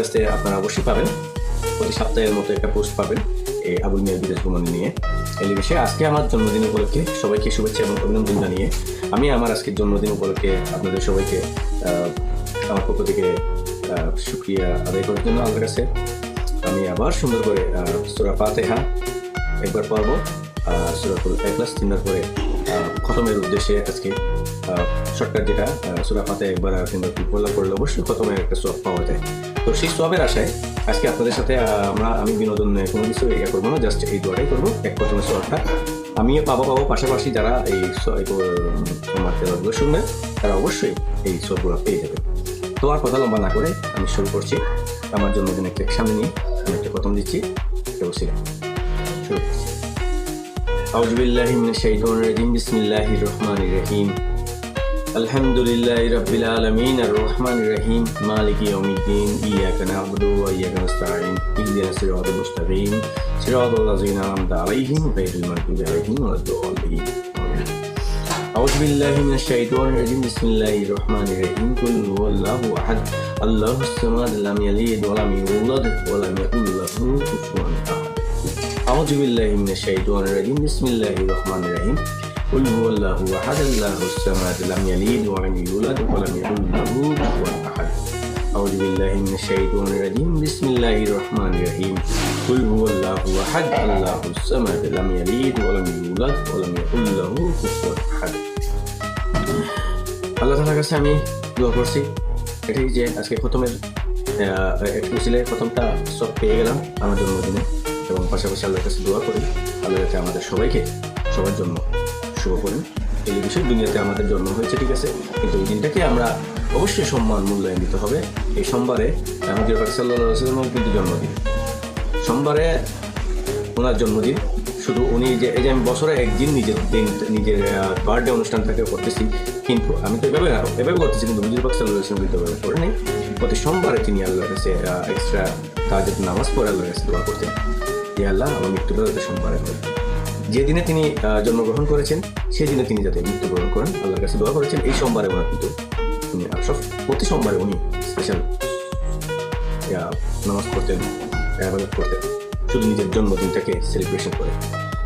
কাছে আপনারা অবশ্যই পাবেন, প্রতি সপ্তাহের মতো একটা পোস্ট পাবেন এই আবুল মিয়ার বিদেশ ভ্রমণ নিয়ে। এই বিষয়ে আজকে আমার জন্মদিন উপলক্ষে সবাইকে শুভেচ্ছা এবং অভিনন্দন জানিয়ে আমি আমার আজকের জন্মদিন উপলক্ষে আপনাদের সবাইকে আমার পক্ষ থেকে শুকরিয়া আদায় করার জন্য আমার কাছে আমি আবার সুন্দর করে সূরা ফাতিহা একবার পড়ব, সূরাতুল ইখলাস তিনবার করে খতমের উদ্দেশ্যে আজকে শর্টকাট যেটা সূরা ফাতিহা একবার তিনবার পড়লে অবশ্যই খতমের একটা সওয়াব পাওয়া যায়। তো সেই সওয়াবের আশায় আজকে আপনাদের সাথে আমি বিনোদন কোনো কিছু করবো না, জাস্ট এই দোয়াটাই করবো। এক খতমের সওয়াবটা আমিও পাবো পাশাপাশি যারা এই আমার তেলাগুলো শুনবে তারা অবশ্যই এই সওয়াবগুলো পেয়ে যাবে। তো আর কথা লম্বা না করে আমি শুরু করছি। আমার জন্মদিন একটা সামনে নিয়ে আমি একটা খতম দিচ্ছি, শুরু করছি। আউযু বিল্লাহি মিনাশ শাইতানির রাজিম, বিসমিল্লাহির রহমানির রহিম। আলহামদুলিল্লাহি রাব্বিল আলামিন, আর রহমানির রহিম, মালিকি ইয়াউমিদ্দিন, ইয়াকা না'বুদু ওয়া ইয়াকা নাস্তাঈন, ইহদিনাস সিরাতাল মুস্তাকিম, সিরাতাল লাযিনা আন'আমতা আলাইহিম গায়রিল মাগদুবি আলাইহিম ওয়ালাদ-দাল্লিন। আউযু বিল্লাহি মিনাশ শাইতানির রাজিম, বিসমিল্লাহির রহমানির রহিম। কুল হুয়াল্লাহু আহাদ, আল্লাহুস সামাদ, লাম ইয়ালিদ ওয়া লাম ইউলাদ ওয়া লাম ইয়াকুল লাহু কুফুয়ান আহাদ। আউযু বিল্লাহি মিনাশ শাইতানির রাজিম, বিসমিল্লাহির রহমানির রহিম। কুল হুয়াল্লাহু আহাদ, আল্লাহুস সামাদ, লাম ইয়ালিদ ওয়া লাম ইউলাদ ওয়া লাম ইয়াকুল লাহু কুফুয়ান আহাদ। আউযু বিল্লাহি মিনাশ শাইতানির রাজিম, বিসমিল্লাহির রহমানির রহিম। কুল হুয়াল্লাহু আহাদ, আল্লাহুস সামাদ, লাম ইয়ালিদ ওয়া লাম ইউলাদ ওয়া লাম ইয়াকুল লাহু কুফুয়ান আহাদ। আল্লাহ তাআলার কাছে আমি দোয়া করছি এটাই যে আজকে খতমের একটু ছিল, খতমটা সব পেয়ে গেলাম আমার জন্মদিনে, এবং পাশাপাশি আল্লাহর কাছে দোয়া করি আল্লাহ যাতে আমাদের সবাইকে সবার জন্য শুভ করেন। এই বিষয়ে দুনিয়াতে আমাদের জন্ম হয়েছে ঠিক আছে, কিন্তু এই দিনটাকে আমরা অবশ্যই সম্মান মূল্যায়ন দিতে হবে। এই সোমবারে আমাদের সাল্লাল্লাহু আলাইহি ওয়াসাল্লামের কিন্তু জন্মদিন, সোমবারে ওনার জন্মদিন। শুধু উনি যে এই যে আমি বছরে একদিন নিজের বার্থডে অনুষ্ঠানটাকে করতেছি, কিন্তু আমি তো এভাবে করতেছি, কিন্তু হুজুর পাক সাল্লাল্লাহু আলাইহি ওয়াসাল্লাম কিন্তু এভাবে করে নেই। প্রতি সোমবারে তিনি আল্লাহর কাছে এক্সট্রা তাহাজ্জুদ নামাজ পড়ে আল্লাহর কাছে দোয়া করতেন যে আল্লাহ আমার মৃত্যুটা যাতে সোমবারে হয়। যেদিনে তিনি জন্মগ্রহণ করেছেন সেই দিনে তিনি যাতে মৃত্যুবরণ করেন আল্লাহর কাছে দোয়া করেছেন। এই সোমবারে ওনার কিন্তু প্রতি সোমবারে উনি স্পেশাল নামাজ পড়তেন, ইবাদত করতেন, শুধু নিজের জন্মদিনটাকে সেলিব্রেশন করে।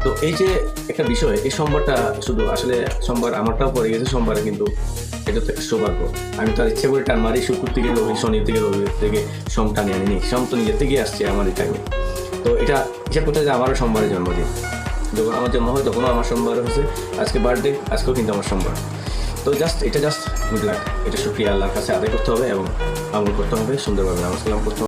তো এই যে একটা বিষয়, এই সোমবারটা শুধু আসলে সোমবার আমারটাও পড়ে গেছে সোমবারে, কিন্তু এটা তো একটা সৌভাগ্য। আমি তার ইচ্ছে করে টান মারি শুক্র থেকে রবি, শনি থেকে রবিবার থেকে সোম টানে আনিনি, সোম তো নিজের থেকেই আসছে আমার এই টাইমে। তো এটা হিসাব করতে যে আমারও সোমবারের জন্মদিন, যখন আমার জন্ম হয় তখনও আমার সোমবার হয়েছে, আজকে বার্থডে, আজকেও কিন্তু আমার সোমবার। তো এটা জাস্ট গুড লাক, এটা শুকরিয়া আল্লাহর কাছে আদায় করতে হবে এবং আমল করতে হবে, সুন্দরভাবে নামাজ কালাম করতে হবে।